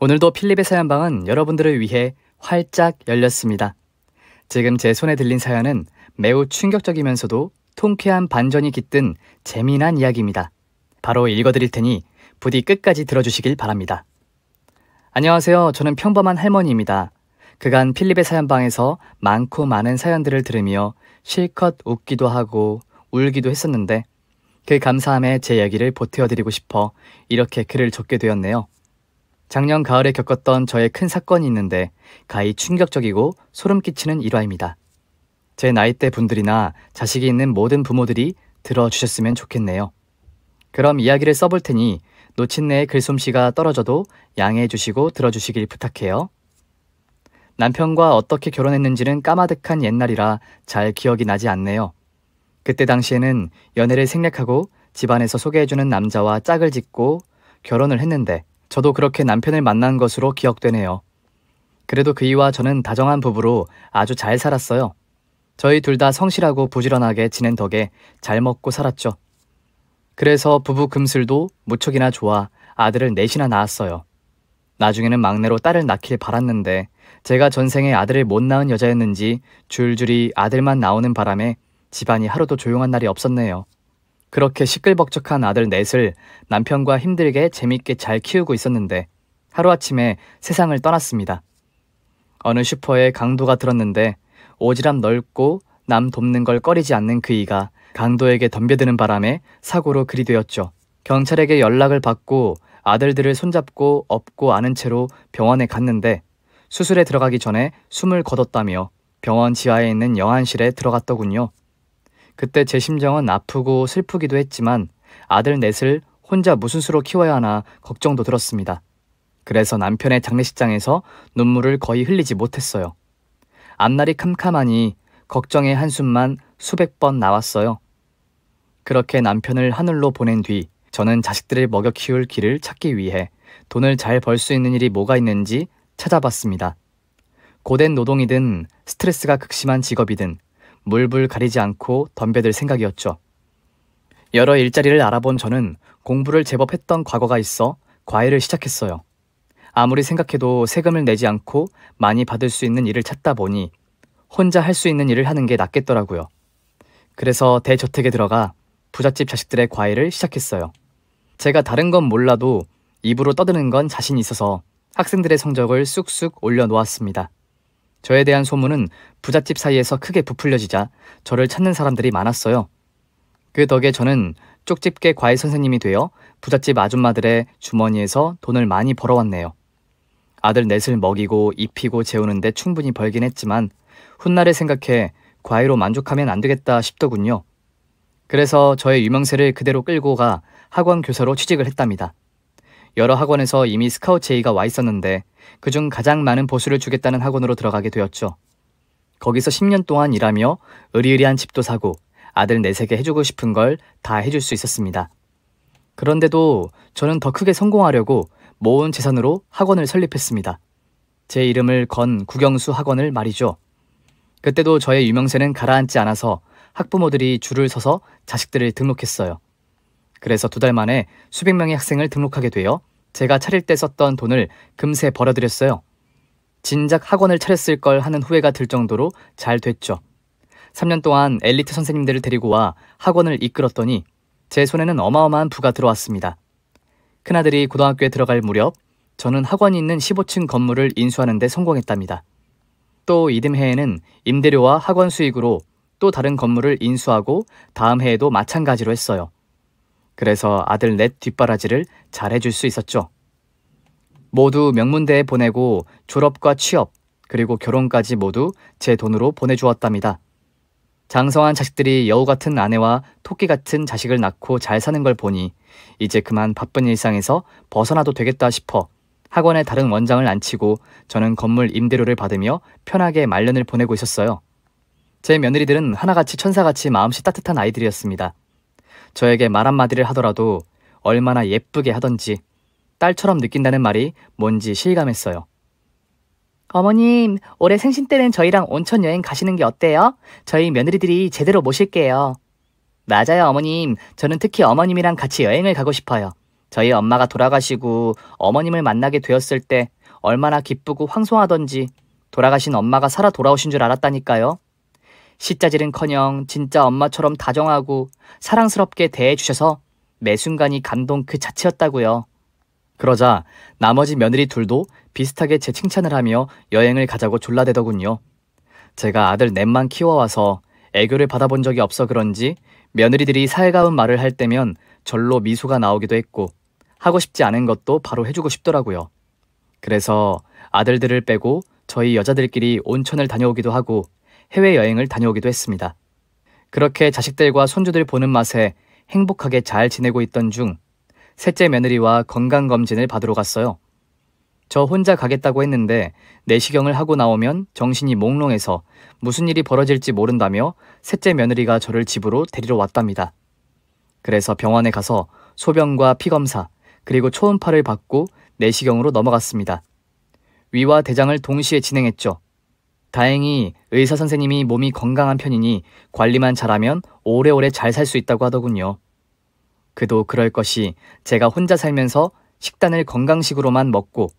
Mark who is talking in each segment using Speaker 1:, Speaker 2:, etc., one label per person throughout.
Speaker 1: 오늘도 필립의 사연방은 여러분들을 위해 활짝 열렸습니다. 지금 제 손에 들린 사연은 매우 충격적이면서도 통쾌한 반전이 깃든 재미난 이야기입니다. 바로 읽어드릴 테니 부디 끝까지 들어주시길 바랍니다. 안녕하세요. 저는 평범한 할머니입니다. 그간 필립의 사연방에서 많고 많은 사연들을 들으며 실컷 웃기도 하고 울기도 했었는데 그 감사함에 제 이야기를 보태어드리고 싶어 이렇게 글을 적게 되었네요. 작년 가을에 겪었던 저의 큰 사건이 있는데 가히 충격적이고 소름 끼치는 일화입니다. 제 나이대 분들이나 자식이 있는 모든 부모들이 들어주셨으면 좋겠네요. 그럼 이야기를 써볼 테니 노친네의 글솜씨가 떨어져도 양해해 주시고 들어주시길 부탁해요. 남편과 어떻게 결혼했는지는 까마득한 옛날이라 잘 기억이 나지 않네요. 그때 당시에는 연애를 생략하고 집안에서 소개해주는 남자와 짝을 짓고 결혼을 했는데 저도 그렇게 남편을 만난 것으로 기억되네요. 그래도 그이와 저는 다정한 부부로 아주 잘 살았어요. 저희 둘 다 성실하고 부지런하게 지낸 덕에 잘 먹고 살았죠. 그래서 부부 금슬도 무척이나 좋아 아들을 넷이나 낳았어요. 나중에는 막내로 딸을 낳길 바랐는데 제가 전생에 아들을 못 낳은 여자였는지 줄줄이 아들만 나오는 바람에 집안이 하루도 조용한 날이 없었네요. 그렇게 시끌벅적한 아들 넷을 남편과 힘들게 재밌게 잘 키우고 있었는데 하루아침에 세상을 떠났습니다. 어느 슈퍼에 강도가 들었는데 오지랖 넓고 남 돕는 걸 꺼리지 않는 그이가 강도에게 덤벼드는 바람에 사고로 그리 되었죠. 경찰에게 연락을 받고 아들들을 손잡고 업고 안은 채로 병원에 갔는데 수술에 들어가기 전에 숨을 거뒀다며 병원 지하에 있는 영안실에 들어갔더군요. 그때 제 심정은 아프고 슬프기도 했지만 아들 넷을 혼자 무슨 수로 키워야 하나 걱정도 들었습니다. 그래서 남편의 장례식장에서 눈물을 거의 흘리지 못했어요. 앞날이 캄캄하니 걱정의 한숨만 수백 번 나왔어요. 그렇게 남편을 하늘로 보낸 뒤 저는 자식들을 먹여 키울 길을 찾기 위해 돈을 잘 벌 수 있는 일이 뭐가 있는지 찾아봤습니다. 고된 노동이든 스트레스가 극심한 직업이든 물불 가리지 않고 덤벼들 생각이었죠. 여러 일자리를 알아본 저는 공부를 제법 했던 과거가 있어 과외를 시작했어요. 아무리 생각해도 세금을 내지 않고 많이 받을 수 있는 일을 찾다 보니 혼자 할 수 있는 일을 하는 게 낫겠더라고요. 그래서 대저택에 들어가 부잣집 자식들의 과외를 시작했어요. 제가 다른 건 몰라도 입으로 떠드는 건 자신이 있어서 학생들의 성적을 쑥쑥 올려놓았습니다. 저에 대한 소문은 부잣집 사이에서 크게 부풀려지자 저를 찾는 사람들이 많았어요. 그 덕에 저는 쪽집게 과외 선생님이 되어 부잣집 아줌마들의 주머니에서 돈을 많이 벌어왔네요. 아들 넷을 먹이고 입히고 재우는데 충분히 벌긴 했지만 훗날을 생각해 과외로 만족하면 안 되겠다 싶더군요. 그래서 저의 유명세를 그대로 끌고 가 학원 교사로 취직을 했답니다. 여러 학원에서 이미 스카우트 제의가 와 있었는데 그중 가장 많은 보수를 주겠다는 학원으로 들어가게 되었죠. 거기서 10년 동안 일하며 으리으리한 집도 사고 아들 넷에게 해주고 싶은 걸 다 해줄 수 있었습니다. 그런데도 저는 더 크게 성공하려고 모은 재산으로 학원을 설립했습니다. 제 이름을 건 국영수 학원을 말이죠. 그때도 저의 유명세는 가라앉지 않아서 학부모들이 줄을 서서 자식들을 등록했어요. 그래서 2달 만에 수백 명의 학생을 등록하게 되어 제가 차릴 때 썼던 돈을 금세 벌어들였어요. 진작 학원을 차렸을 걸 하는 후회가 들 정도로 잘 됐죠. 3년 동안 엘리트 선생님들을 데리고 와 학원을 이끌었더니 제 손에는 어마어마한 부가 들어왔습니다. 큰아들이 고등학교에 들어갈 무렵 저는 학원이 있는 15층 건물을 인수하는 데 성공했답니다. 또 이듬해에는 임대료와 학원 수익으로 또 다른 건물을 인수하고 다음 해에도 마찬가지로 했어요. 그래서 아들 넷 뒷바라지를 잘 해줄 수 있었죠. 모두 명문대에 보내고 졸업과 취업 그리고 결혼까지 모두 제 돈으로 보내주었답니다. 장성한 자식들이 여우 같은 아내와 토끼 같은 자식을 낳고 잘 사는 걸 보니 이제 그만 바쁜 일상에서 벗어나도 되겠다 싶어 학원에 다른 원장을 안 치고 저는 건물 임대료를 받으며 편하게 말년을 보내고 있었어요. 제 며느리들은 하나같이 천사같이 마음씨 따뜻한 아이들이었습니다. 저에게 말 한마디를 하더라도 얼마나 예쁘게 하던지 딸처럼 느낀다는 말이 뭔지 실감했어요. 어머님, 올해 생신 때는 저희랑 온천 여행 가시는 게 어때요? 저희 며느리들이 제대로 모실게요. 맞아요, 어머님. 저는 특히 어머님이랑 같이 여행을 가고 싶어요. 저희 엄마가 돌아가시고 어머님을 만나게 되었을 때 얼마나 기쁘고 황송하던지 돌아가신 엄마가 살아 돌아오신 줄 알았다니까요. 시자질은커녕 진짜 엄마처럼 다정하고 사랑스럽게 대해주셔서 매 순간이 감동 그 자체였다고요. 그러자 나머지 며느리 둘도 비슷하게 제 칭찬을 하며 여행을 가자고 졸라대더군요. 제가 아들 넷만 키워와서 애교를 받아본 적이 없어 그런지 며느리들이 살가운 말을 할 때면 절로 미소가 나오기도 했고 하고 싶지 않은 것도 바로 해주고 싶더라고요. 그래서 아들들을 빼고 저희 여자들끼리 온천을 다녀오기도 하고 해외여행을 다녀오기도 했습니다. 그렇게 자식들과 손주들 보는 맛에 행복하게 잘 지내고 있던 중 셋째 며느리와 건강검진을 받으러 갔어요. 저 혼자 가겠다고 했는데 내시경을 하고 나오면 정신이 몽롱해서 무슨 일이 벌어질지 모른다며 셋째 며느리가 저를 집으로 데리러 왔답니다. 그래서 병원에 가서 소변과 피검사 그리고 초음파를 받고 내시경으로 넘어갔습니다. 위와 대장을 동시에 진행했죠. 다행히 의사 선생님이 몸이 건강한 편이니 관리만 잘하면 오래오래 잘 살 수 있다고 하더군요. 그도 그럴 것이 제가 혼자 살면서 식단을 건강식으로만 먹고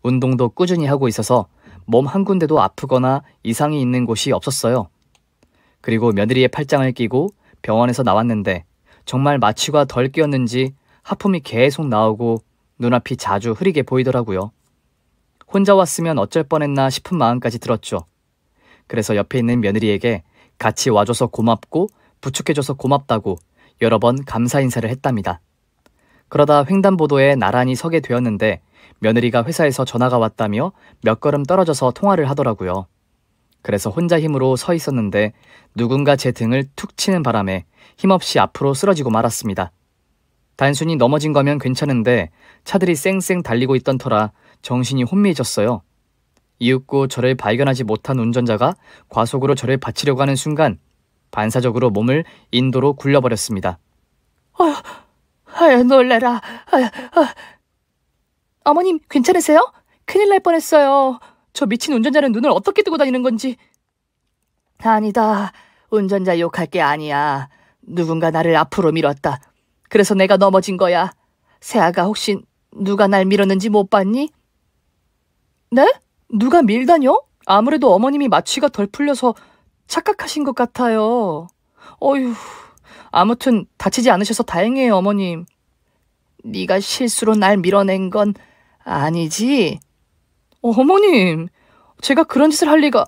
Speaker 1: 운동도 꾸준히 하고 있어서 몸 한 군데도 아프거나 이상이 있는 곳이 없었어요. 그리고 며느리의 팔짱을 끼고 병원에서 나왔는데 정말 마취가 덜 끼었는지 하품이 계속 나오고 눈앞이 자주 흐리게 보이더라고요. 혼자 왔으면 어쩔 뻔했나 싶은 마음까지 들었죠. 그래서 옆에 있는 며느리에게 같이 와줘서 고맙고 부축해줘서 고맙다고 여러 번 감사 인사를 했답니다. 그러다 횡단보도에 나란히 서게 되었는데 며느리가 회사에서 전화가 왔다며 몇 걸음 떨어져서 통화를 하더라고요. 그래서 혼자 힘으로 서 있었는데 누군가 제 등을 툭 치는 바람에 힘없이 앞으로 쓰러지고 말았습니다. 단순히 넘어진 거면 괜찮은데 차들이 쌩쌩 달리고 있던 터라 정신이 혼미해졌어요. 이윽고 저를 발견하지 못한 운전자가 과속으로 저를 받치려고 하는 순간 반사적으로 몸을 인도로 굴려버렸습니다.
Speaker 2: 놀래라. 어머님, 괜찮으세요? 큰일 날 뻔했어요. 저 미친 운전자는 눈을 어떻게 뜨고 다니는 건지. 아니다. 운전자 욕할 게 아니야. 누군가 나를 앞으로 밀었다. 그래서 내가 넘어진 거야. 세아가 혹시 누가 날 밀었는지 못 봤니? 네? 누가 밀다뇨? 아무래도 어머님이 마취가 덜 풀려서 착각하신 것 같아요. 어휴, 아무튼 다치지 않으셔서 다행이에요, 어머님. 네가 실수로 날 밀어낸 건 아니지? 어머님, 제가 그런 짓을 할 리가.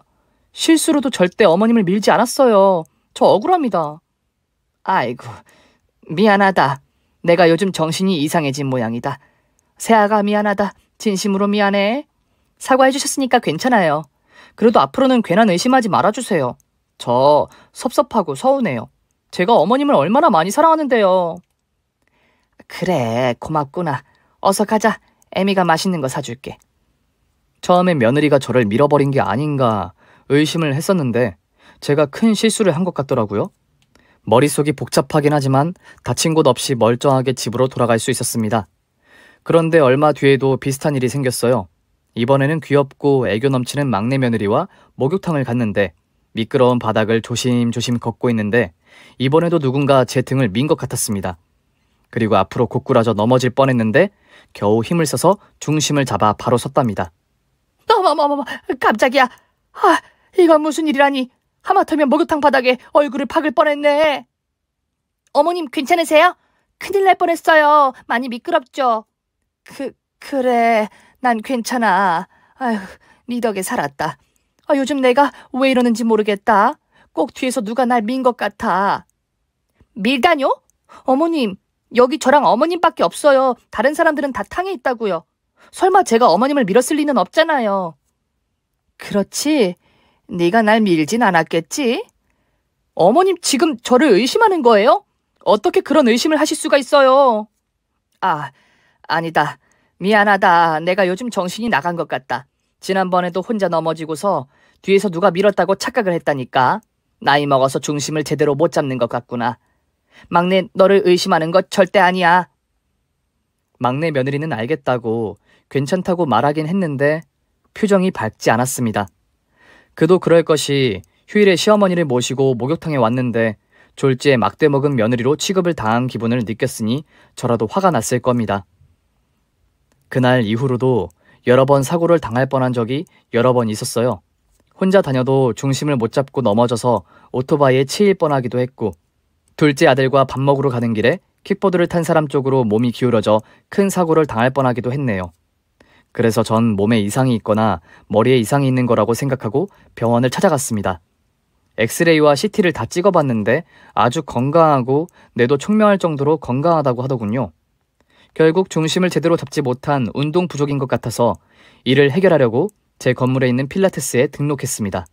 Speaker 2: 실수로도 절대 어머님을 밀지 않았어요. 저 억울합니다. 아이고, 미안하다. 내가 요즘 정신이 이상해진 모양이다. 세아가 미안하다. 진심으로 미안해. 사과해 주셨으니까 괜찮아요. 그래도 앞으로는 괜한 의심하지 말아주세요. 저 섭섭하고 서운해요. 제가 어머님을 얼마나 많이 사랑하는데요. 그래, 고맙구나. 어서 가자. 애미가 맛있는 거 사줄게.
Speaker 1: 처음엔 며느리가 저를 밀어버린 게 아닌가 의심을 했었는데 제가 큰 실수를 한 것 같더라고요. 머릿속이 복잡하긴 하지만 다친 곳 없이 멀쩡하게 집으로 돌아갈 수 있었습니다. 그런데 얼마 뒤에도 비슷한 일이 생겼어요. 이번에는 귀엽고 애교 넘치는 막내 며느리와 목욕탕을 갔는데 미끄러운 바닥을 조심조심 걷고 있는데 이번에도 누군가 제 등을 민 것 같았습니다. 그리고 앞으로 고꾸라져 넘어질 뻔했는데 겨우 힘을 써서 중심을 잡아 바로 섰답니다.
Speaker 2: 어머머머, 깜짝이야. 이건 무슨 일이라니. 하마터면 목욕탕 바닥에 얼굴을 박을 뻔했네. 어머님, 괜찮으세요? 큰일 날 뻔했어요. 많이 미끄럽죠? 그래. 난 괜찮아. 아휴, 네 덕에 살았다. 요즘 내가 왜 이러는지 모르겠다. 꼭 뒤에서 누가 날 민 것 같아. 밀다뇨? 어머님, 여기 저랑 어머님밖에 없어요. 다른 사람들은 다 탕에 있다고요. 설마 제가 어머님을 밀었을 리는 없잖아요. 그렇지. 네가 날 밀진 않았겠지? 어머님 지금 저를 의심하는 거예요? 어떻게 그런 의심을 하실 수가 있어요? 아니다. 미안하다. 내가 요즘 정신이 나간 것 같다. 지난번에도 혼자 넘어지고서 뒤에서 누가 밀었다고 착각을 했다니까. 나이 먹어서 중심을 제대로 못 잡는 것 같구나. 막내, 너를 의심하는 것 절대 아니야.
Speaker 1: 막내 며느리는 알겠다고 괜찮다고 말하긴 했는데 표정이 밝지 않았습니다. 그도 그럴 것이 휴일에 시어머니를 모시고 목욕탕에 왔는데 졸지에 막대 먹은 며느리로 취급을 당한 기분을 느꼈으니 저라도 화가 났을 겁니다. 그날 이후로도 여러 번 사고를 당할 뻔한 적이 여러 번 있었어요. 혼자 다녀도 중심을 못 잡고 넘어져서 오토바이에 치일 뻔하기도 했고, 둘째 아들과 밥 먹으러 가는 길에 킥보드를 탄 사람 쪽으로 몸이 기울어져 큰 사고를 당할 뻔하기도 했네요. 그래서 전 몸에 이상이 있거나 머리에 이상이 있는 거라고 생각하고 병원을 찾아갔습니다. 엑스레이와 CT를 다 찍어봤는데 아주 건강하고 뇌도 총명할 정도로 건강하다고 하더군요. 결국 중심을 제대로 잡지 못한 운동 부족인 것 같아서 이를 해결하려고 제 건물에 있는 필라테스에 등록했습니다.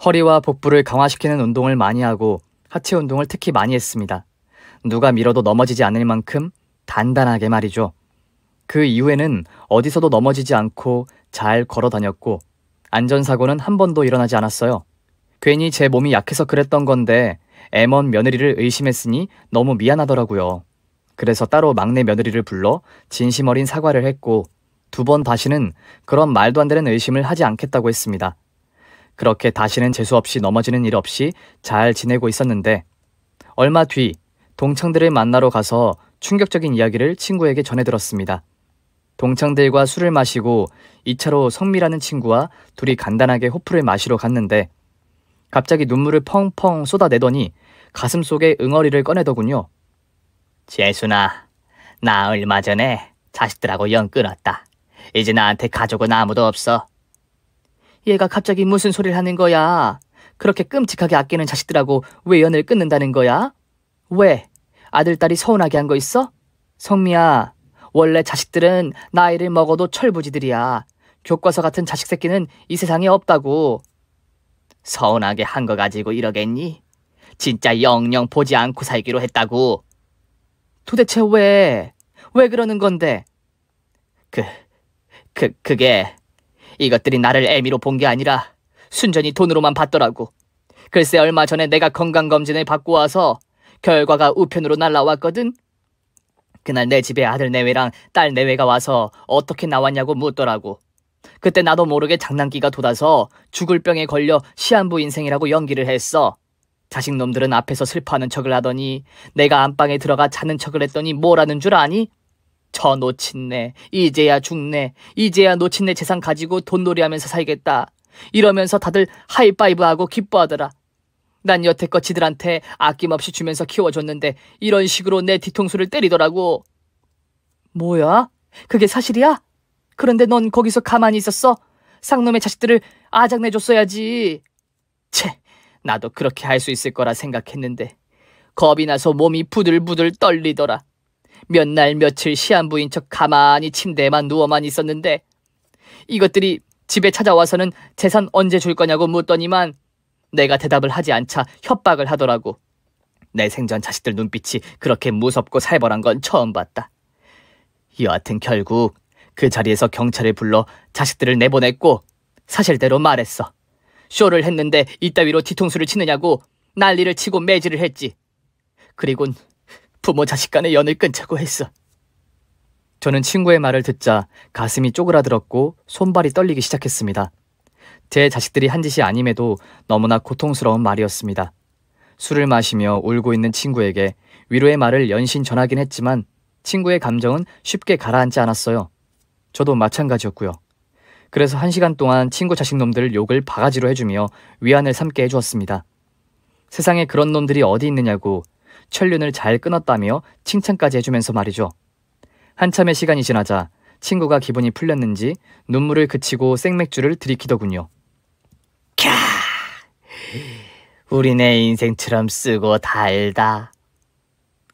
Speaker 1: 허리와 복부를 강화시키는 운동을 많이 하고 하체 운동을 특히 많이 했습니다. 누가 밀어도 넘어지지 않을 만큼 단단하게 말이죠. 그 이후에는 어디서도 넘어지지 않고 잘 걸어 다녔고 안전사고는 한 번도 일어나지 않았어요. 괜히 제 몸이 약해서 그랬던 건데 M1 며느리를 의심했으니 너무 미안하더라고요. 그래서 따로 막내 며느리를 불러 진심 어린 사과를 했고 2번 다시는 그런 말도 안 되는 의심을 하지 않겠다고 했습니다. 그렇게 다시는 재수없이 넘어지는 일 없이 잘 지내고 있었는데 얼마 뒤 동창들을 만나러 가서 충격적인 이야기를 친구에게 전해 들었습니다. 동창들과 술을 마시고 2차로 성미라는 친구와 둘이 간단하게 호프를 마시러 갔는데 갑자기 눈물을 펑펑 쏟아내더니 가슴 속에 응어리를 꺼내더군요. 재순아, 나 얼마 전에 자식들하고 연 끊었다. 이제 나한테 가족은 아무도 없어.
Speaker 2: 얘가 갑자기 무슨 소리를 하는 거야? 그렇게 끔찍하게 아끼는 자식들하고 왜 연을 끊는다는 거야? 왜? 아들, 딸이 서운하게 한 거 있어? 성미야, 원래 자식들은 나이를 먹어도 철부지들이야. 교과서 같은 자식 새끼는 이 세상에 없다고.
Speaker 1: 서운하게 한 거 가지고 이러겠니? 진짜 영영 보지 않고 살기로 했다고.
Speaker 2: 도대체 왜? 왜 그러는 건데?
Speaker 1: 그게 이것들이 나를 애미로 본 게 아니라 순전히 돈으로만 봤더라고. 글쎄 얼마 전에 내가 건강검진을 받고 와서 결과가 우편으로 날라왔거든. 그날 내 집에 아들 내외랑 딸 내외가 와서 어떻게 나왔냐고 묻더라고. 그때 나도 모르게 장난기가 돋아서 죽을 병에 걸려 시한부 인생이라고 연기를 했어. 자식놈들은 앞에서 슬퍼하는 척을 하더니 내가 안방에 들어가 자는 척을 했더니 뭐라는 줄 아니? 저 노친네, 이제야 죽네, 이제야 노친네 재산 가지고 돈놀이하면서 살겠다. 이러면서 다들 하이파이브하고 기뻐하더라. 난 여태껏 지들한테 아낌없이 주면서 키워줬는데 이런 식으로 내 뒤통수를 때리더라고.
Speaker 2: 뭐야? 그게 사실이야? 그런데 넌 거기서 가만히 있었어? 쌍놈의 자식들을 아작내줬어야지.
Speaker 1: 채, 나도 그렇게 할 수 있을 거라 생각했는데 겁이 나서 몸이 부들부들 떨리더라. 몇 날 며칠 시한부인 척 가만히 침대에만 누워만 있었는데 이것들이 집에 찾아와서는 재산 언제 줄 거냐고 묻더니만 내가 대답을 하지 않자 협박을 하더라고. 내 생전 자식들 눈빛이 그렇게 무섭고 살벌한 건 처음 봤다. 여하튼 결국 그 자리에서 경찰을 불러 자식들을 내보냈고 사실대로 말했어. 쇼를 했는데 이따위로 뒤통수를 치느냐고 난리를 치고 매질을 했지. 그리곤 부모 자식 간의 연을 끊자고 했어. 저는 친구의 말을 듣자 가슴이 쪼그라들었고 손발이 떨리기 시작했습니다. 제 자식들이 한 짓이 아님에도 너무나 고통스러운 말이었습니다. 술을 마시며 울고 있는 친구에게 위로의 말을 연신 전하긴 했지만 친구의 감정은 쉽게 가라앉지 않았어요. 저도 마찬가지였고요. 그래서 1시간 동안 친구 자식놈들 욕을 바가지로 해주며 위안을 삼게 해주었습니다. 세상에 그런 놈들이 어디 있느냐고 천륜을 잘 끊었다며 칭찬까지 해주면서 말이죠. 한참의 시간이 지나자 친구가 기분이 풀렸는지 눈물을 그치고 생맥주를 들이키더군요. 캬, 우리네 인생처럼 쓰고 달다.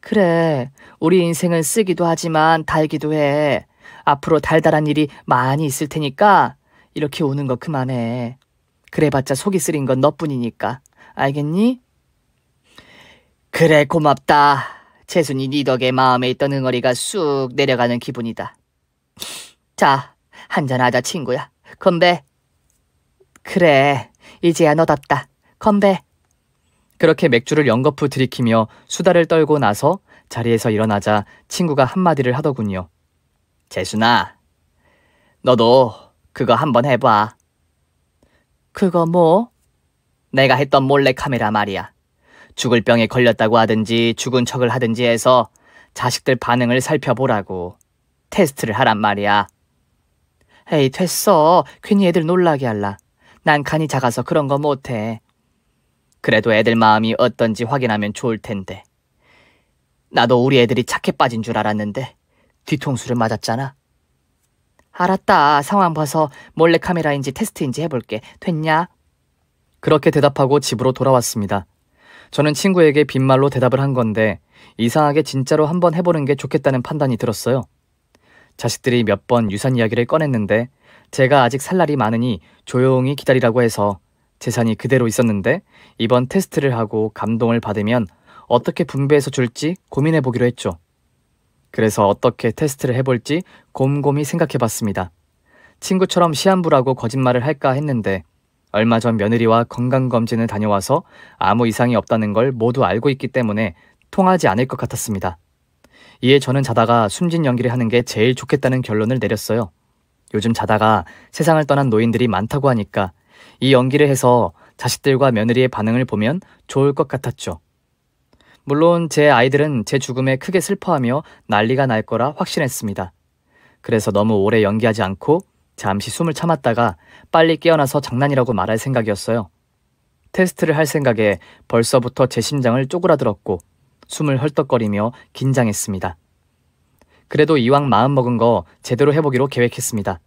Speaker 2: 그래, 우리 인생은 쓰기도 하지만 달기도 해. 앞으로 달달한 일이 많이 있을 테니까 이렇게 우는 거 그만해. 그래봤자 속이 쓰린 건 너뿐이니까. 알겠니?
Speaker 1: 그래, 고맙다. 재순이 네 덕에 마음에 있던 응어리가 쑥 내려가는 기분이다. 자, 한잔하자 친구야. 건배.
Speaker 2: 그래, 이제야 너답다. 건배.
Speaker 1: 그렇게 맥주를 연거푸 들이키며 수다를 떨고 나서 자리에서 일어나자 친구가 한마디를 하더군요. 재순아, 너도 그거 한번 해봐.
Speaker 2: 그거 뭐?
Speaker 1: 내가 했던 몰래카메라 말이야. 죽을 병에 걸렸다고 하든지 죽은 척을 하든지 해서 자식들 반응을 살펴보라고. 테스트를 하란 말이야.
Speaker 2: 에이, 됐어. 괜히 애들 놀라게 할라. 난 간이 작아서 그런 거 못해.
Speaker 1: 그래도 애들 마음이 어떤지 확인하면 좋을 텐데. 나도 우리 애들이 착해 빠진 줄 알았는데 뒤통수를 맞았잖아.
Speaker 2: 알았다. 상황 봐서 몰래카메라인지 테스트인지 해볼게. 됐냐?
Speaker 1: 그렇게 대답하고 집으로 돌아왔습니다. 저는 친구에게 빈말로 대답을 한 건데 이상하게 진짜로 한번 해보는 게 좋겠다는 판단이 들었어요. 자식들이 몇 번 유산 이야기를 꺼냈는데 제가 아직 살 날이 많으니 조용히 기다리라고 해서 재산이 그대로 있었는데 이번 테스트를 하고 감동을 받으면 어떻게 분배해서 줄지 고민해보기로 했죠. 그래서 어떻게 테스트를 해볼지 곰곰이 생각해봤습니다. 친구처럼 시한부라고 거짓말을 할까 했는데 얼마 전 며느리와 건강검진을 다녀와서 아무 이상이 없다는 걸 모두 알고 있기 때문에 통하지 않을 것 같았습니다. 이에 저는 자다가 숨진 연기를 하는 게 제일 좋겠다는 결론을 내렸어요. 요즘 자다가 세상을 떠난 노인들이 많다고 하니까 이 연기를 해서 자식들과 며느리의 반응을 보면 좋을 것 같았죠. 물론 제 아이들은 제 죽음에 크게 슬퍼하며 난리가 날 거라 확신했습니다. 그래서 너무 오래 연기하지 않고 잠시 숨을 참았다가 빨리 깨어나서 장난이라고 말할 생각이었어요. 테스트를 할 생각에 벌써부터 제 심장을 쪼그라들었고 숨을 헐떡거리며 긴장했습니다. 그래도 이왕 마음먹은 거 제대로 해보기로 계획했습니다.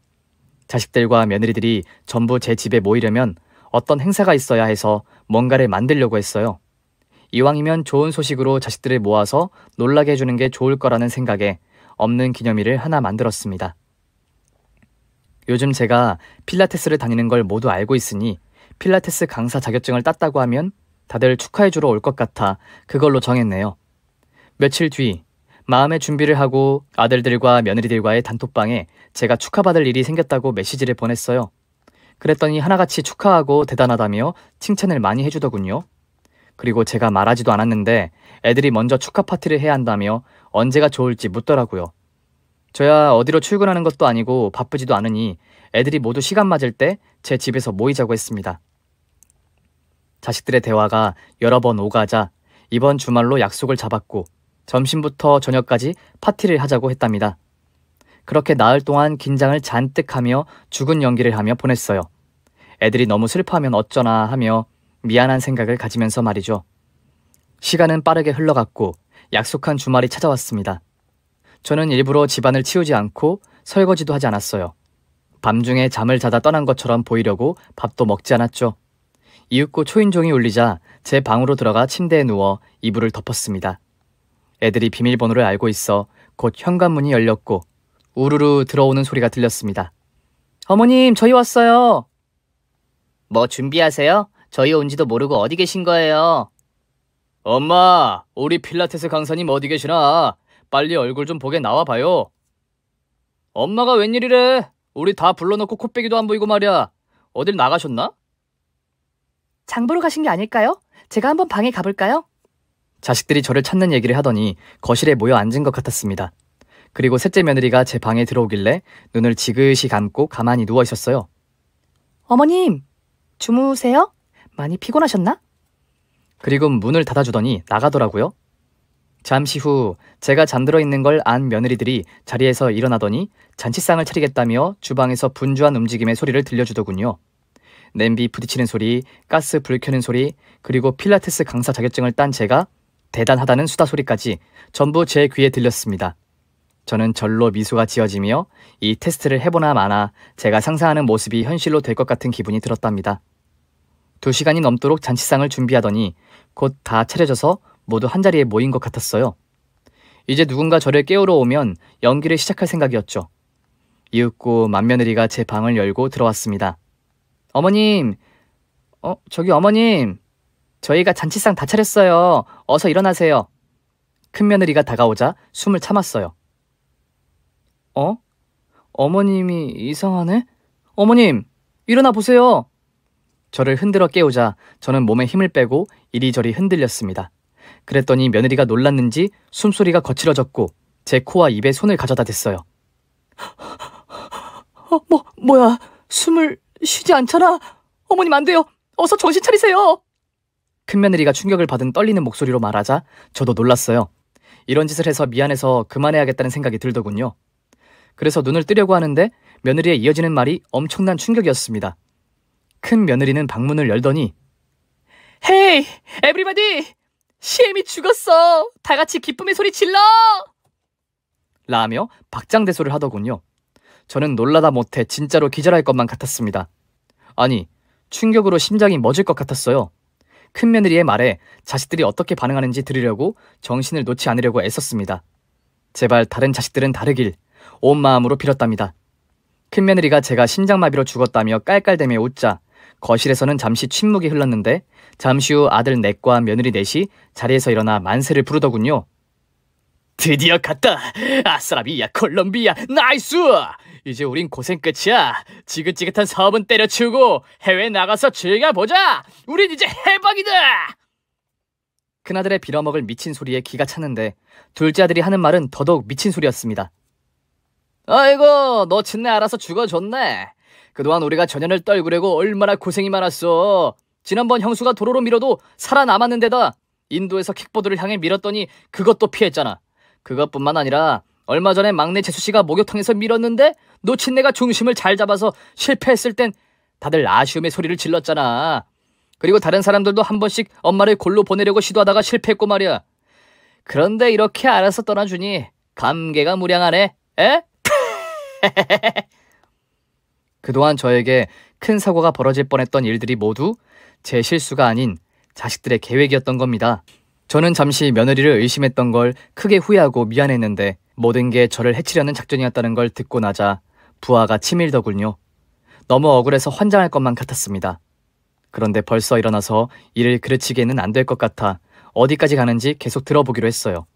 Speaker 1: 자식들과 며느리들이 전부 제 집에 모이려면 어떤 행사가 있어야 해서 뭔가를 만들려고 했어요. 이왕이면 좋은 소식으로 자식들을 모아서 놀라게 해주는 게 좋을 거라는 생각에 없는 기념일을 하나 만들었습니다. 요즘 제가 필라테스를 다니는 걸 모두 알고 있으니 필라테스 강사 자격증을 땄다고 하면 다들 축하해주러 올 것 같아 그걸로 정했네요. 며칠 뒤 마음의 준비를 하고 아들들과 며느리들과의 단톡방에 제가 축하받을 일이 생겼다고 메시지를 보냈어요. 그랬더니 하나같이 축하하고 대단하다며 칭찬을 많이 해주더군요. 그리고 제가 말하지도 않았는데 애들이 먼저 축하 파티를 해야 한다며 언제가 좋을지 묻더라고요. 저야 어디로 출근하는 것도 아니고 바쁘지도 않으니 애들이 모두 시간 맞을 때 제 집에서 모이자고 했습니다. 자식들의 대화가 여러 번 오가자 이번 주말로 약속을 잡았고 점심부터 저녁까지 파티를 하자고 했답니다. 그렇게 나흘 동안 긴장을 잔뜩 하며 죽은 연기를 하며 보냈어요. 애들이 너무 슬퍼하면 어쩌나 하며 미안한 생각을 가지면서 말이죠. 시간은 빠르게 흘러갔고 약속한 주말이 찾아왔습니다. 저는 일부러 집안을 치우지 않고 설거지도 하지 않았어요. 밤중에 잠을 자다 떠난 것처럼 보이려고 밥도 먹지 않았죠. 이윽고 초인종이 울리자 제 방으로 들어가 침대에 누워 이불을 덮었습니다. 애들이 비밀번호를 알고 있어 곧 현관문이 열렸고 우르르 들어오는 소리가 들렸습니다.
Speaker 2: 어머님, 저희 왔어요.
Speaker 1: 뭐 준비하세요? 저희 온지도 모르고 어디 계신 거예요? 엄마, 우리 필라테스 강사님 어디 계시나? 빨리 얼굴 좀 보게 나와봐요. 엄마가 웬일이래? 우리 다 불러놓고 코빼기도 안 보이고 말이야. 어딜 나가셨나?
Speaker 2: 장 보러 가신 게 아닐까요? 제가 한번 방에 가볼까요?
Speaker 1: 자식들이 저를 찾는 얘기를 하더니 거실에 모여 앉은 것 같았습니다. 그리고 셋째 며느리가 제 방에 들어오길래 눈을 지그시 감고 가만히 누워 있었어요.
Speaker 2: 어머님, 주무세요? 많이 피곤하셨나?
Speaker 1: 그리고 문을 닫아주더니 나가더라고요. 잠시 후 제가 잠들어 있는 걸 안 며느리들이 자리에서 일어나더니 잔치상을 차리겠다며 주방에서 분주한 움직임의 소리를 들려주더군요. 냄비 부딪히는 소리, 가스 불 켜는 소리, 그리고 필라테스 강사 자격증을 딴 제가 대단하다는 수다 소리까지 전부 제 귀에 들렸습니다. 저는 절로 미소가 지어지며 이 테스트를 해보나 마나 제가 상상하는 모습이 현실로 될 것 같은 기분이 들었답니다. 2시간이 넘도록 잔치상을 준비하더니 곧 다 차려져서 모두 한자리에 모인 것 같았어요. 이제 누군가 저를 깨우러 오면 연기를 시작할 생각이었죠. 이윽고 맏며느리가 제 방을 열고 들어왔습니다. 어머님, 저기 어머님, 저희가 잔치상 다 차렸어요. 어서 일어나세요. 큰며느리가 다가오자 숨을 참았어요. 어머님이 이상하네? 어머님, 일어나 보세요. 저를 흔들어 깨우자 저는 몸에 힘을 빼고 이리저리 흔들렸습니다. 그랬더니 며느리가 놀랐는지 숨소리가 거칠어졌고 제 코와 입에 손을 가져다 댔어요.
Speaker 2: 뭐야? 숨을 쉬지 않잖아. 어머님 안 돼요. 어서 정신 차리세요.
Speaker 1: 큰며느리가 충격을 받은 떨리는 목소리로 말하자 저도 놀랐어요. 이런 짓을 해서 미안해서 그만해야겠다는 생각이 들더군요. 그래서 눈을 뜨려고 하는데 며느리의 이어지는 말이 엄청난 충격이었습니다. 큰 며느리는 방문을 열더니
Speaker 2: 헤이, 에브리바디! 시엠이 죽었어! 다 같이 기쁨의 소리 질러!
Speaker 1: 라며 박장대소를 하더군요. 저는 놀라다 못해 진짜로 기절할 것만 같았습니다. 아니, 충격으로 심장이 멎을 것 같았어요. 큰며느리의 말에 자식들이 어떻게 반응하는지 들으려고 정신을 놓지 않으려고 애썼습니다. 제발 다른 자식들은 다르길 온 마음으로 빌었답니다. 큰며느리가 제가 심장마비로 죽었다며 깔깔대며 웃자 거실에서는 잠시 침묵이 흘렀는데 잠시 후 아들 넷과 며느리 넷이 자리에서 일어나 만세를 부르더군요. 드디어 갔다! 아싸라비야 콜롬비야 나이스! 이제 우린 고생 끝이야. 지긋지긋한 사업은 때려치우고 해외에 나가서 즐겨보자! 우린 이제 해방이다! 큰아들의 빌어먹을 미친 소리에 기가 찼는데 둘째 아들이 하는 말은 더더욱 미친 소리였습니다. 아이고, 너 친내 알아서 죽어줬네. 그동안 우리가 전연을 떨구려고 얼마나 고생이 많았어. 지난번 형수가 도로로 밀어도 살아남았는 데다 인도에서 킥보드를 향해 밀었더니 그것도 피했잖아. 그것뿐만 아니라 얼마 전에 막내 재수씨가 목욕탕에서 밀었는데 너 친내가 중심을 잘 잡아서 실패했을 땐 다들 아쉬움의 소리를 질렀잖아. 그리고 다른 사람들도 한 번씩 엄마를 골로 보내려고 시도하다가 실패했고 말이야. 그런데 이렇게 알아서 떠나주니 감개가 무량하네. 에? 그동안 저에게 큰 사고가 벌어질 뻔했던 일들이 모두 제 실수가 아닌 자식들의 계획이었던 겁니다. 저는 잠시 며느리를 의심했던 걸 크게 후회하고 미안했는데 모든 게 저를 해치려는 작전이었다는 걸 듣고 나자 부하가 치밀더군요. 너무 억울해서 환장할 것만 같았습니다. 그런데 벌써 일어나서 일을 그르치기에는 안 될 것 같아 어디까지 가는지 계속 들어보기로 했어요.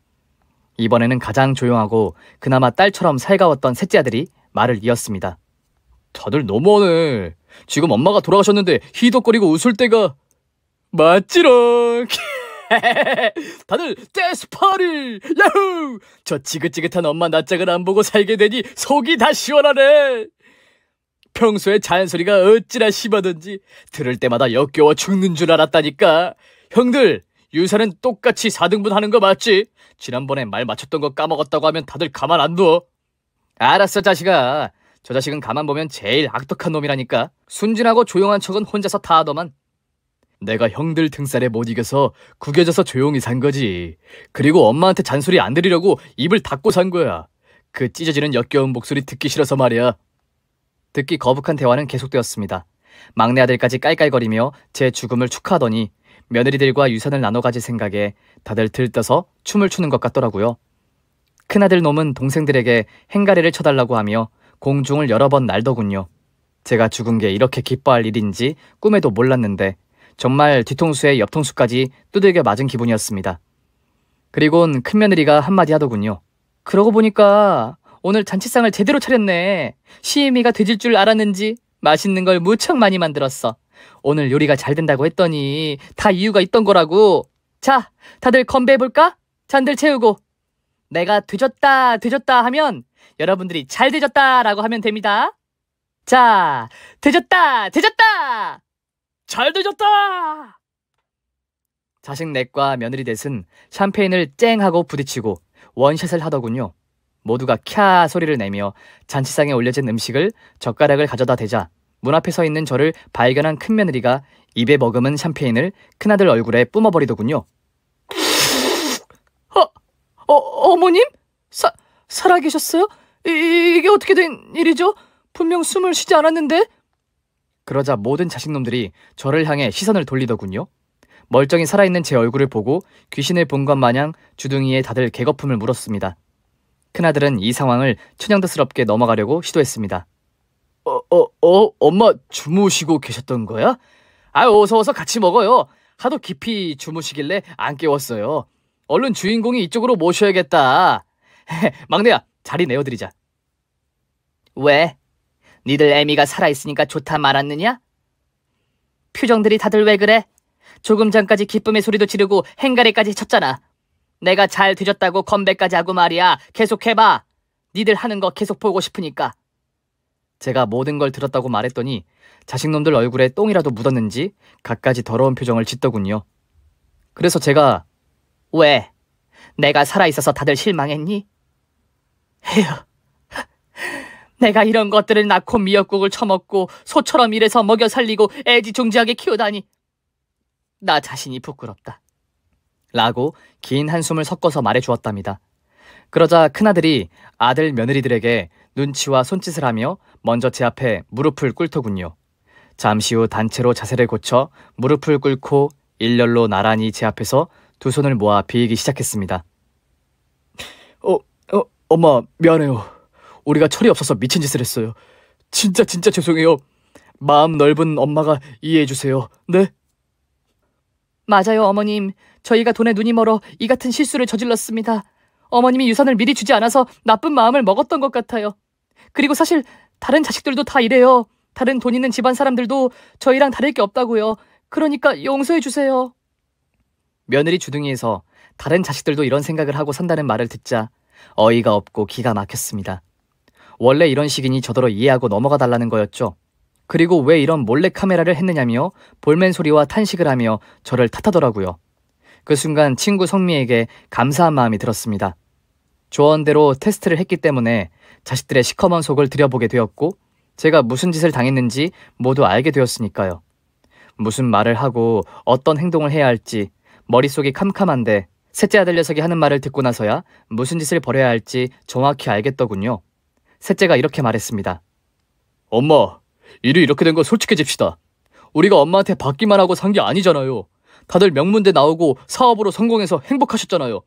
Speaker 1: 이번에는 가장 조용하고 그나마 딸처럼 살가웠던 셋째 아들이 말을 이었습니다. 다들 너무하네. 지금 엄마가 돌아가셨는데 희덕거리고 웃을 때가 맞지롱. 다들 댄스파리 야호. 저 지긋지긋한 엄마 낯짝을 안 보고 살게 되니 속이 다 시원하네. 평소에 잔소리가 어찌나 심하던지 들을 때마다 역겨워 죽는 줄 알았다니까. 형들 유사는 똑같이 4등분 하는 거 맞지? 지난번에 말 맞췄던 거 까먹었다고 하면 다들 가만 안 둬. 알았어 자식아. 저 자식은 가만 보면 제일 악덕한 놈이라니까. 순진하고 조용한 척은 혼자서 다 하더만. 내가 형들 등살에 못 이겨서 구겨져서 조용히 산 거지. 그리고 엄마한테 잔소리 안 들으려고 입을 닫고 산 거야. 그 찢어지는 역겨운 목소리 듣기 싫어서 말이야. 듣기 거북한 대화는 계속되었습니다. 막내 아들까지 깔깔거리며 제 죽음을 축하하더니 며느리들과 유산을 나눠 가질 생각에 다들 들떠서 춤을 추는 것 같더라고요. 큰아들 놈은 동생들에게 행가리를 쳐달라고 하며 공중을 여러 번 날더군요. 제가 죽은 게 이렇게 기뻐할 일인지 꿈에도 몰랐는데 정말 뒤통수에 옆통수까지 두들겨 맞은 기분이었습니다. 그리곤 큰며느리가 한마디 하더군요. 그러고 보니까 오늘 잔치상을 제대로 차렸네. 시애미가 되질 줄 알았는지 맛있는 걸 무척 많이 만들었어. 오늘 요리가 잘 된다고 했더니 다 이유가 있던 거라고. 자, 다들 건배해볼까? 잔들 채우고. 내가 되졌다 하면 여러분들이 잘 되졌다라고 하면 됩니다. 자, 되졌다 잘 되졌다. 자식 넷과 며느리 넷은 샴페인을 쨍하고 부딪히고 원샷을 하더군요. 모두가 캬 소리를 내며 잔치상에 올려진 음식을 젓가락을 가져다 대자 문 앞에 서 있는 저를 발견한 큰며느리가 입에 머금은 샴페인을 큰아들 얼굴에 뿜어버리더군요. 어머님? 살아계셨어요? 이게 어떻게 된 일이죠? 분명 숨을 쉬지 않았는데? 그러자 모든 자식놈들이 저를 향해 시선을 돌리더군요. 멀쩡히 살아있는 제 얼굴을 보고 귀신을 본 것 마냥 주둥이에 다들 개거품을 물었습니다. 큰아들은 이 상황을 천연덕스럽게 넘어가려고 시도했습니다. 엄마 주무시고 계셨던 거야? 어서 같이 먹어요. 하도 깊이 주무시길래 안 깨웠어요. 얼른 주인공이 이쪽으로 모셔야겠다. 막내야, 자리 내어드리자. 왜? 니들 애미가 살아있으니까 좋다 말았느냐? 표정들이 다들 왜 그래? 조금 전까지 기쁨의 소리도 지르고 행가리까지 쳤잖아. 내가 잘 되졌다고 건배까지 하고 말이야. 계속해봐. 니들 하는 거 계속 보고 싶으니까. 제가 모든 걸 들었다고 말했더니 자식놈들 얼굴에 똥이라도 묻었는지 갖가지 더러운 표정을 짓더군요. 그래서 제가
Speaker 2: 왜? 내가 살아있어서 다들 실망했니? 에휴, 내가 이런 것들을 낳고 미역국을 처먹고 소처럼 일해서 먹여 살리고 애지중지하게 키우다니. 나 자신이 부끄럽다.
Speaker 1: 라고 긴 한숨을 섞어서 말해주었답니다. 그러자 큰아들이 아들 며느리들에게 눈치와 손짓을 하며 먼저 제 앞에 무릎을 꿇더군요. 잠시 후 단체로 자세를 고쳐 무릎을 꿇고 일렬로 나란히 제 앞에서 두 손을 모아 비이기 시작했습니다. 엄마 미안해요. 우리가 철이 없어서 미친 짓을 했어요. 진짜 죄송해요. 마음 넓은 엄마가 이해해 주세요. 네?
Speaker 2: 맞아요, 어머님. 저희가 돈에 눈이 멀어 이 같은 실수를 저질렀습니다. 어머님이 유산을 미리 주지 않아서 나쁜 마음을 먹었던 것 같아요. 그리고 사실 다른 자식들도 다 이래요. 다른 돈 있는 집안 사람들도 저희랑 다를 게 없다고요. 그러니까 용서해 주세요.
Speaker 1: 며느리 주둥이에서 다른 자식들도 이런 생각을 하고 산다는 말을 듣자 어이가 없고 기가 막혔습니다. 원래 이런 식이니 저더러 이해하고 넘어가 달라는 거였죠. 그리고 왜 이런 몰래카메라를 했느냐며 볼멘 소리와 탄식을 하며 저를 탓하더라고요. 그 순간 친구 성미에게 감사한 마음이 들었습니다. 조언대로 테스트를 했기 때문에 자식들의 시커먼 속을 들여보게 되었고 제가 무슨 짓을 당했는지 모두 알게 되었으니까요. 무슨 말을 하고 어떤 행동을 해야 할지 머릿속이 캄캄한데 셋째 아들 녀석이 하는 말을 듣고 나서야 무슨 짓을 벌여야 할지 정확히 알겠더군요. 셋째가 이렇게 말했습니다. 엄마, 일이 이렇게 된 거 솔직해집시다. 우리가 엄마한테 받기만 하고 산 게 아니잖아요. 다들 명문대 나오고 사업으로 성공해서 행복하셨잖아요.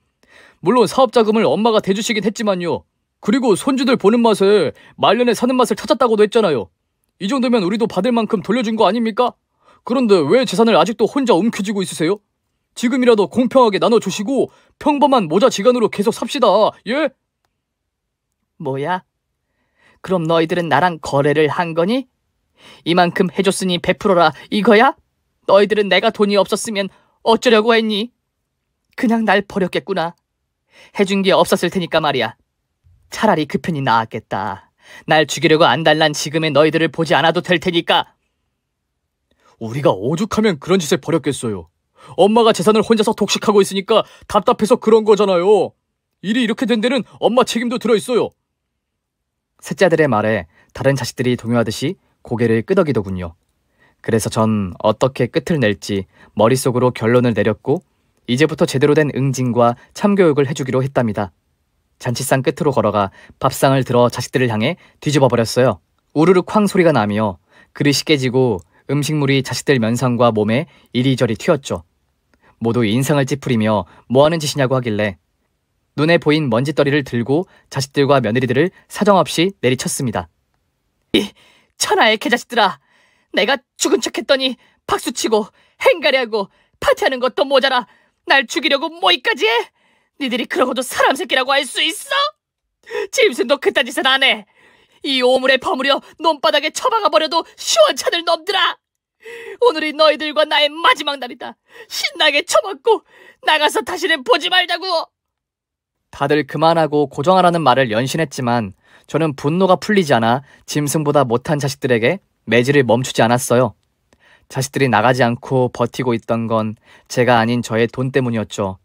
Speaker 1: 물론 사업 자금을 엄마가 대주시긴 했지만요. 그리고 손주들 보는 맛에 말년에 사는 맛을 찾았다고도 했잖아요. 이 정도면 우리도 받을 만큼 돌려준 거 아닙니까? 그런데 왜 재산을 아직도 혼자 움켜쥐고 있으세요? 지금이라도 공평하게 나눠주시고 평범한 모자지간으로 계속 삽시다. 예?
Speaker 2: 뭐야? 그럼 너희들은 나랑 거래를 한 거니? 이만큼 해줬으니 베풀어라 이거야? 너희들은 내가 돈이 없었으면 어쩌려고 했니? 그냥 날 버렸겠구나. 해준 게 없었을 테니까 말이야. 차라리 그 편이 나았겠다. 날 죽이려고 안달난 지금의 너희들을 보지 않아도 될 테니까.
Speaker 1: 우리가 오죽하면 그런 짓을 벌였겠어요. 엄마가 재산을 혼자서 독식하고 있으니까 답답해서 그런 거잖아요. 일이 이렇게 된 데는 엄마 책임도 들어있어요. 셋째 아들의 말에 다른 자식들이 동요하듯이 고개를 끄덕이더군요. 그래서 전 어떻게 끝을 낼지 머릿속으로 결론을 내렸고 이제부터 제대로 된 응징과 참교육을 해주기로 했답니다. 잔치상 끝으로 걸어가 밥상을 들어 자식들을 향해 뒤집어 버렸어요. 우르르 쾅 소리가 나며 그릇이 깨지고 음식물이 자식들 면상과 몸에 이리저리 튀었죠. 모두 인상을 찌푸리며 뭐하는 짓이냐고 하길래 눈에 보인 먼지떨이를 들고 자식들과 며느리들을 사정없이 내리쳤습니다.
Speaker 2: 이 천하의 개자식들아! 내가 죽은 척했더니 박수치고 행가리하고 파티하는 것도 모자라 날 죽이려고 뭐이까지 해? 니들이 그러고도 사람 새끼라고 할 수 있어? 짐승도 그딴 짓은 안 해. 이 오물에 버무려 논바닥에 처박아 버려도 시원찮을 놈들아. 오늘이 너희들과 나의 마지막 날이다. 신나게 처먹고 나가서 다시는 보지 말자고.
Speaker 1: 다들 그만하고 고정하라는 말을 연신했지만 저는 분노가 풀리지 않아 짐승보다 못한 자식들에게 매질을 멈추지 않았어요. 자식들이 나가지 않고 버티고 있던 건 제가 아닌 저의 돈 때문이었죠.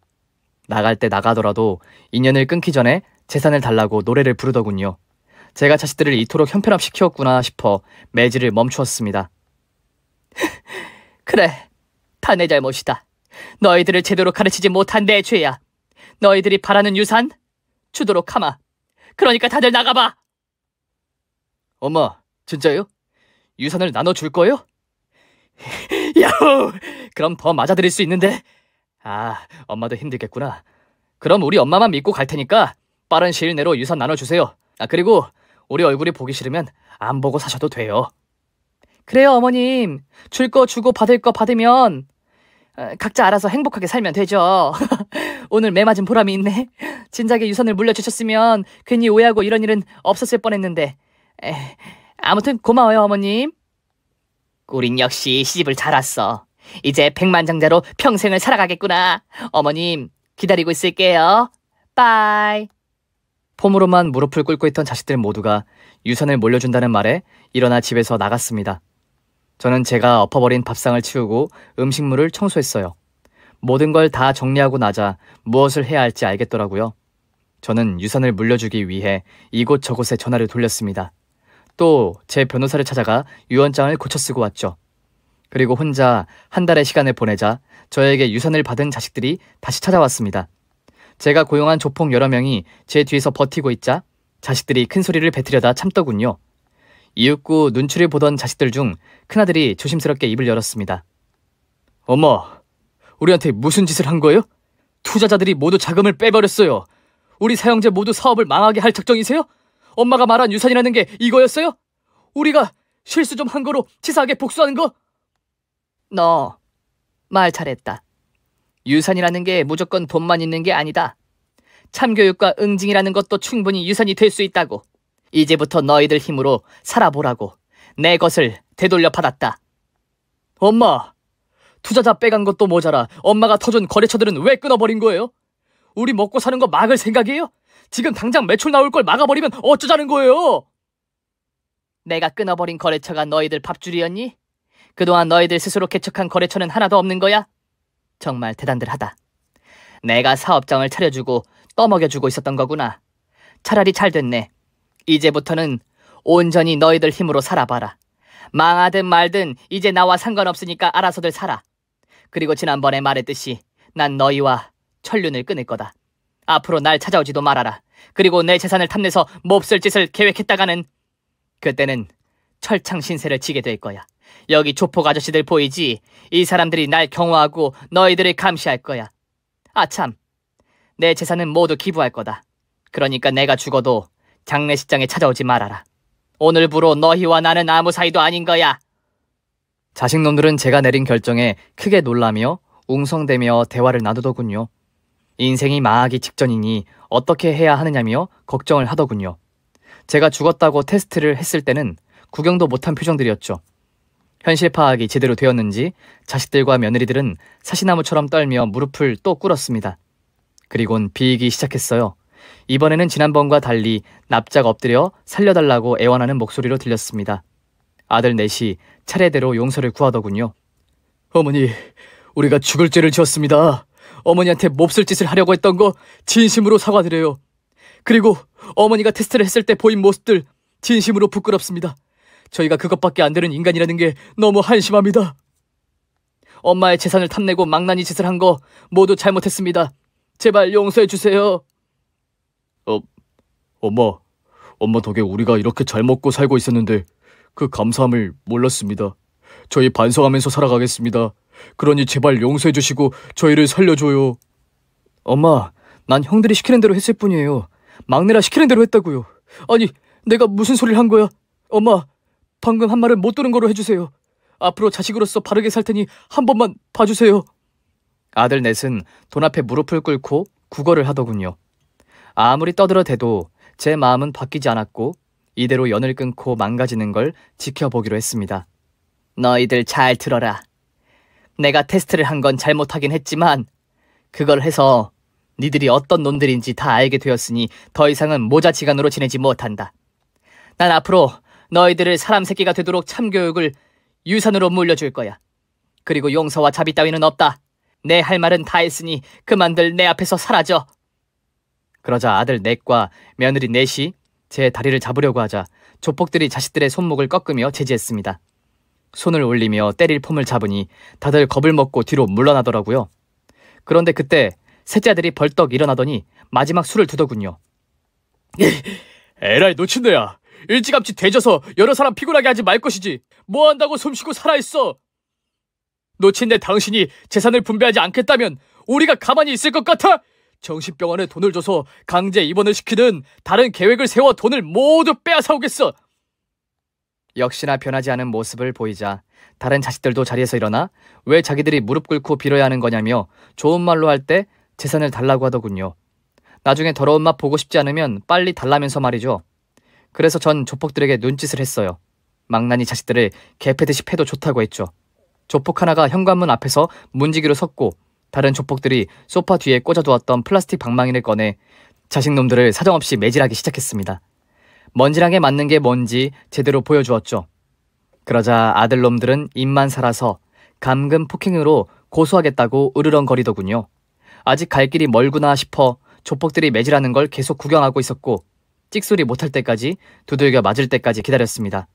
Speaker 1: 나갈 때 나가더라도 인연을 끊기 전에 재산을 달라고 노래를 부르더군요. 제가 자식들을 이토록 형편없이 키웠구나 싶어 매질을 멈추었습니다.
Speaker 2: 그래, 다 내 잘못이다. 너희들을 제대로 가르치지 못한 내 죄야. 너희들이 바라는 유산 주도록 하마. 그러니까 다들 나가봐.
Speaker 1: 엄마, 진짜요? 유산을 나눠줄 거예요?
Speaker 2: 야호!
Speaker 1: 그럼 더 맞아드릴 수 있는데. 아, 엄마도 힘들겠구나. 그럼 우리 엄마만 믿고 갈 테니까 빠른 시일 내로 유산 나눠주세요. 아, 그리고 우리 얼굴이 보기 싫으면 안 보고 사셔도 돼요.
Speaker 2: 그래요, 어머님. 줄 거 주고 받을 거 받으면 각자 알아서 행복하게 살면 되죠. 오늘 매 맞은 보람이 있네. 진작에 유산을 물려주셨으면 괜히 오해하고 이런 일은 없었을 뻔했는데. 아무튼 고마워요, 어머님. 우린 역시 시집을 잘 왔어. 이제 백만장자로 평생을 살아가겠구나. 어머님, 기다리고 있을게요. 빠이.
Speaker 1: 폼으로만 무릎을 꿇고 있던 자식들 모두가 유산을 몰려준다는 말에 일어나 집에서 나갔습니다. 저는 제가 엎어버린 밥상을 치우고 음식물을 청소했어요. 모든 걸 다 정리하고 나자 무엇을 해야 할지 알겠더라고요. 저는 유산을 물려주기 위해 이곳저곳에 전화를 돌렸습니다. 또 제 변호사를 찾아가 유언장을 고쳐 쓰고 왔죠. 그리고 혼자 한 달의 시간을 보내자 저에게 유산을 받은 자식들이 다시 찾아왔습니다. 제가 고용한 조폭 여러 명이 제 뒤에서 버티고 있자 자식들이 큰 소리를 뱉으려다 참더군요. 이윽고 눈치를 보던 자식들 중 큰아들이 조심스럽게 입을 열었습니다. 엄마, 우리한테 무슨 짓을 한 거예요? 투자자들이 모두 자금을 빼버렸어요. 우리 사형제 모두 사업을 망하게 할 작정이세요? 엄마가 말한 유산이라는 게 이거였어요? 우리가 실수 좀 한 거로 치사하게 복수하는 거?
Speaker 2: 너 말 잘했다. 유산이라는 게 무조건 돈만 있는 게 아니다. 참교육과 응징이라는 것도 충분히 유산이 될 수 있다고. 이제부터 너희들 힘으로 살아보라고 내 것을 되돌려 받았다.
Speaker 1: 엄마, 투자자 빼간 것도 모자라 엄마가 터준 거래처들은 왜 끊어버린 거예요? 우리 먹고 사는 거 막을 생각이에요? 지금 당장 매출 나올 걸 막아버리면 어쩌자는 거예요?
Speaker 2: 내가 끊어버린 거래처가 너희들 밥줄이었니? 그동안 너희들 스스로 개척한 거래처는 하나도 없는 거야? 정말 대단들하다. 내가 사업장을 차려주고 떠먹여주고 있었던 거구나. 차라리 잘 됐네. 이제부터는 온전히 너희들 힘으로 살아봐라. 망하든 말든 이제 나와 상관없으니까 알아서들 살아. 그리고 지난번에 말했듯이 난 너희와 천륜을 끊을 거다. 앞으로 날 찾아오지도 말아라. 그리고 내 재산을 탐내서 몹쓸 짓을 계획했다가는 그때는 철창 신세를 지게 될 거야. 여기 조폭 아저씨들 보이지? 이 사람들이 날 경호하고 너희들을 감시할 거야. 아참, 내 재산은 모두 기부할 거다. 그러니까 내가 죽어도 장례식장에 찾아오지 말아라. 오늘부로 너희와 나는 아무 사이도 아닌 거야.
Speaker 1: 자식놈들은 제가 내린 결정에 크게 놀라며 웅성대며 대화를 나누더군요. 인생이 망하기 직전이니 어떻게 해야 하느냐며 걱정을 하더군요. 제가 죽었다고 테스트를 했을 때는 구경도 못한 표정들이었죠. 현실 파악이 제대로 되었는지 자식들과 며느리들은 사시나무처럼 떨며 무릎을 또 꿇었습니다. 그리곤 비이기 시작했어요. 이번에는 지난번과 달리 납작 엎드려 살려달라고 애원하는 목소리로 들렸습니다. 아들 넷이 차례대로 용서를 구하더군요. 어머니, 우리가 죽을 죄를 지었습니다. 어머니한테 몹쓸 짓을 하려고 했던 거 진심으로 사과드려요. 그리고 어머니가 테스트를 했을 때 보인 모습들 진심으로 부끄럽습니다. 저희가 그것밖에 안 되는 인간이라는 게 너무 한심합니다. 엄마의 재산을 탐내고 망나니 짓을 한 거 모두 잘못했습니다. 제발 용서해 주세요. 엄마 덕에 우리가 이렇게 잘 먹고 살고 있었는데 그 감사함을 몰랐습니다. 저희 반성하면서 살아가겠습니다. 그러니 제발 용서해 주시고 저희를 살려줘요. 엄마, 난 형들이 시키는 대로 했을 뿐이에요. 막내라 시키는 대로 했다고요. 아니, 내가 무슨 소리를 한 거야? 엄마, 방금 한 말은 못 들은 거로 해주세요. 앞으로 자식으로서 바르게 살 테니 한 번만 봐주세요. 아들 넷은 돈 앞에 무릎을 꿇고 구걸을 하더군요. 아무리 떠들어대도 제 마음은 바뀌지 않았고 이대로 연을 끊고 망가지는 걸 지켜보기로 했습니다.
Speaker 2: 너희들 잘 들어라. 내가 테스트를 한 건 잘못하긴 했지만 그걸 해서 니들이 어떤 놈들인지 다 알게 되었으니 더 이상은 모자지간으로 지내지 못한다. 난 앞으로 너희들을 사람 새끼가 되도록 참교육을 유산으로 물려줄 거야. 그리고 용서와 자비 따위는 없다. 내 할 말은 다 했으니 그만들 내 앞에서 사라져.
Speaker 1: 그러자 아들 넷과 며느리 넷이 제 다리를 잡으려고 하자 조폭들이 자식들의 손목을 꺾으며 제지했습니다. 손을 올리며 때릴 폼을 잡으니 다들 겁을 먹고 뒤로 물러나더라고요. 그런데 그때 셋째 아들이 벌떡 일어나더니 마지막 수를 두더군요. 에라이 놓친애야. 일찌감치 대져서 여러 사람 피곤하게 하지 말 것이지. 뭐 한다고 숨쉬고 살아있어. 놓친애 당신이 재산을 분배하지 않겠다면 우리가 가만히 있을 것 같아? 정신병원에 돈을 줘서 강제 입원을 시키든 다른 계획을 세워 돈을 모두 빼앗아 오겠어. 역시나 변하지 않은 모습을 보이자 다른 자식들도 자리에서 일어나 왜 자기들이 무릎 꿇고 빌어야 하는 거냐며 좋은 말로 할 때 재산을 달라고 하더군요. 나중에 더러운 맛 보고 싶지 않으면 빨리 달라면서 말이죠. 그래서 전 조폭들에게 눈짓을 했어요. 망나니 자식들을 개패듯이 패도 좋다고 했죠. 조폭 하나가 현관문 앞에서 문지기로 섰고 다른 조폭들이 소파 뒤에 꽂아두었던 플라스틱 방망이를 꺼내 자식놈들을 사정없이 매질하기 시작했습니다. 먼지랑에 맞는 게 뭔지 제대로 보여주었죠. 그러자 아들놈들은 입만 살아서 감금 폭행으로 고소하겠다고 으르렁거리더군요. 아직 갈 길이 멀구나 싶어 조폭들이 매질하는 걸 계속 구경하고 있었고 찍소리 못할 때까지 두들겨 맞을 때까지 기다렸습니다.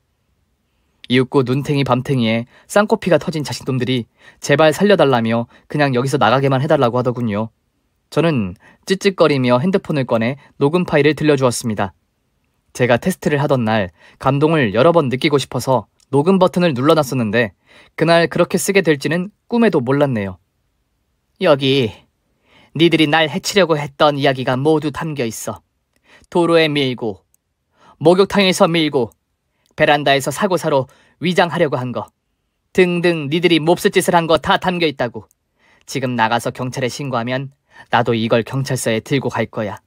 Speaker 1: 이윽고 눈탱이 밤탱이에 쌍코피가 터진 자식놈들이 제발 살려달라며 그냥 여기서 나가게만 해달라고 하더군요. 저는 찌찌거리며 핸드폰을 꺼내 녹음 파일을 들려주었습니다. 제가 테스트를 하던 날 감동을 여러 번 느끼고 싶어서 녹음 버튼을 눌러놨었는데 그날 그렇게 쓰게 될지는 꿈에도 몰랐네요. 여기 니들이 날 해치려고 했던 이야기가 모두 담겨 있어. 도로에 밀고, 목욕탕에서 밀고, 베란다에서 사고사로 위장하려고 한 거, 등등 니들이 몹쓸 짓을 한 거 다 담겨 있다고. 지금 나가서 경찰에 신고하면 나도 이걸 경찰서에 들고 갈 거야.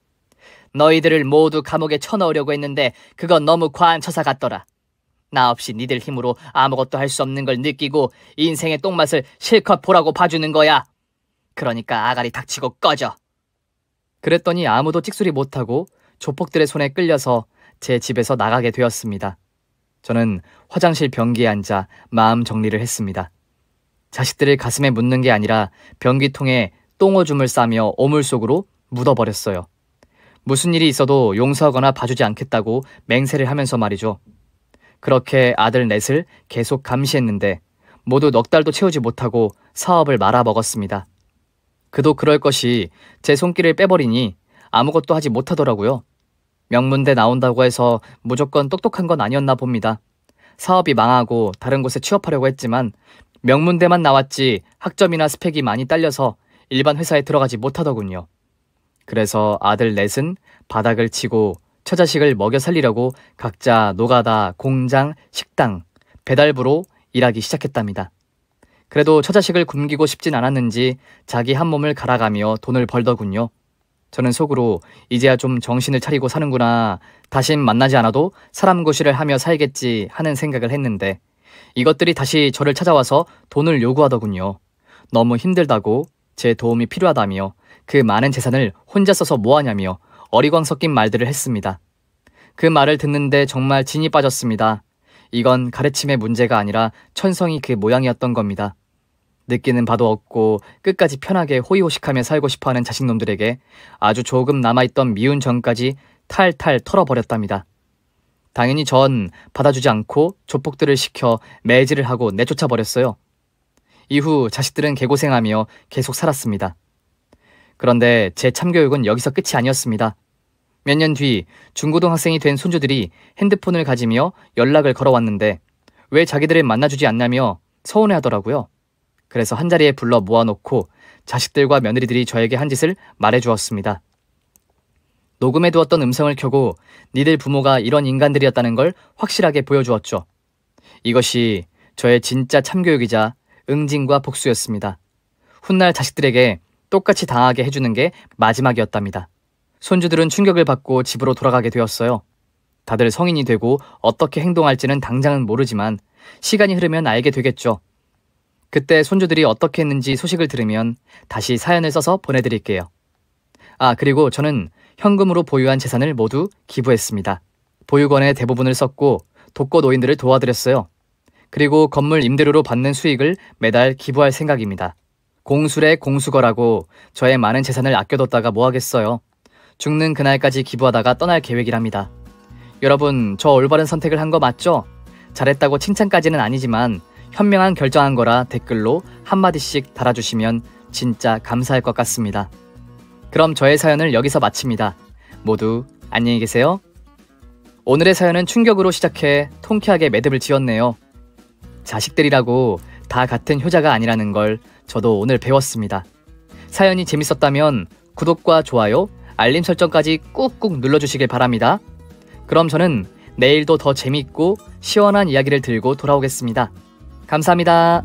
Speaker 1: 너희들을 모두 감옥에 쳐넣으려고 했는데 그건 너무 과한 처사 같더라. 나 없이 니들 힘으로 아무것도 할 수 없는 걸 느끼고 인생의 똥맛을 실컷 보라고 봐주는 거야. 그러니까 아가리 닥치고 꺼져. 그랬더니 아무도 찍소리 못하고 조폭들의 손에 끌려서 제 집에서 나가게 되었습니다. 저는 화장실 변기에 앉아 마음 정리를 했습니다. 자식들을 가슴에 묻는 게 아니라 변기통에 똥오줌을 싸며 오물 속으로 묻어버렸어요. 무슨 일이 있어도 용서하거나 봐주지 않겠다고 맹세를 하면서 말이죠. 그렇게 아들 넷을 계속 감시했는데 모두 넉 달도 채우지 못하고 사업을 말아먹었습니다. 그도 그럴 것이 제 손길을 빼버리니 아무것도 하지 못하더라고요. 명문대 나온다고 해서 무조건 똑똑한 건 아니었나 봅니다. 사업이 망하고 다른 곳에 취업하려고 했지만 명문대만 나왔지 학점이나 스펙이 많이 딸려서 일반 회사에 들어가지 못하더군요. 그래서 아들 넷은 바닥을 치고 처자식을 먹여 살리려고 각자 노가다, 공장, 식당, 배달부로 일하기 시작했답니다. 그래도 처자식을 굶기고 싶진 않았는지 자기 한 몸을 갈아가며 돈을 벌더군요. 저는 속으로 이제야 좀 정신을 차리고 사는구나, 다신 만나지 않아도 사람 구실을 하며 살겠지 하는 생각을 했는데 이것들이 다시 저를 찾아와서 돈을 요구하더군요. 너무 힘들다고, 제 도움이 필요하다며, 그 많은 재산을 혼자 써서 뭐하냐며 어리광 섞인 말들을 했습니다. 그 말을 듣는데 정말 진이 빠졌습니다. 이건 가르침의 문제가 아니라 천성이 그 모양이었던 겁니다. 느끼는 바도 없고 끝까지 편하게 호의호식하며 살고 싶어하는 자식놈들에게 아주 조금 남아있던 미운 정까지 탈탈 털어버렸답니다. 당연히 전 받아주지 않고 조폭들을 시켜 매질을 하고 내쫓아버렸어요. 이후 자식들은 개고생하며 계속 살았습니다. 그런데 제 참교육은 여기서 끝이 아니었습니다. 몇 년 뒤 중고등학생이 된 손주들이 핸드폰을 가지며 연락을 걸어왔는데 왜 자기들을 만나주지 않냐며 서운해하더라고요. 그래서 한자리에 불러 모아놓고 자식들과 며느리들이 저에게 한 짓을 말해주었습니다. 녹음해두었던 음성을 켜고 니들 부모가 이런 인간들이었다는 걸 확실하게 보여주었죠. 이것이 저의 진짜 참교육이자 응징과 복수였습니다. 훗날 자식들에게 똑같이 당하게 해주는 게 마지막이었답니다. 손주들은 충격을 받고 집으로 돌아가게 되었어요. 다들 성인이 되고 어떻게 행동할지는 당장은 모르지만 시간이 흐르면 알게 되겠죠. 그때 손주들이 어떻게 했는지 소식을 들으면 다시 사연을 써서 보내드릴게요. 그리고 저는 현금으로 보유한 재산을 모두 기부했습니다. 보유권의 대부분을 썼고 독거 노인들을 도와드렸어요. 그리고 건물 임대료로 받는 수익을 매달 기부할 생각입니다. 공술의 공수거라고 저의 많은 재산을 아껴뒀다가 뭐하겠어요. 죽는 그날까지 기부하다가 떠날 계획이랍니다. 여러분, 저 올바른 선택을 한 거 맞죠? 잘했다고 칭찬까지는 아니지만 현명한 결정한 거라 댓글로 한마디씩 달아주시면 진짜 감사할 것 같습니다. 그럼 저의 사연을 여기서 마칩니다. 모두 안녕히 계세요. 오늘의 사연은 충격으로 시작해 통쾌하게 매듭을 지었네요. 자식들이라고 다 같은 효자가 아니라는 걸 저도 오늘 배웠습니다. 사연이 재밌었다면 구독과 좋아요, 알림 설정까지 꾹꾹 눌러주시길 바랍니다. 그럼 저는 내일도 더 재밌고 시원한 이야기를 들고 돌아오겠습니다. 감사합니다.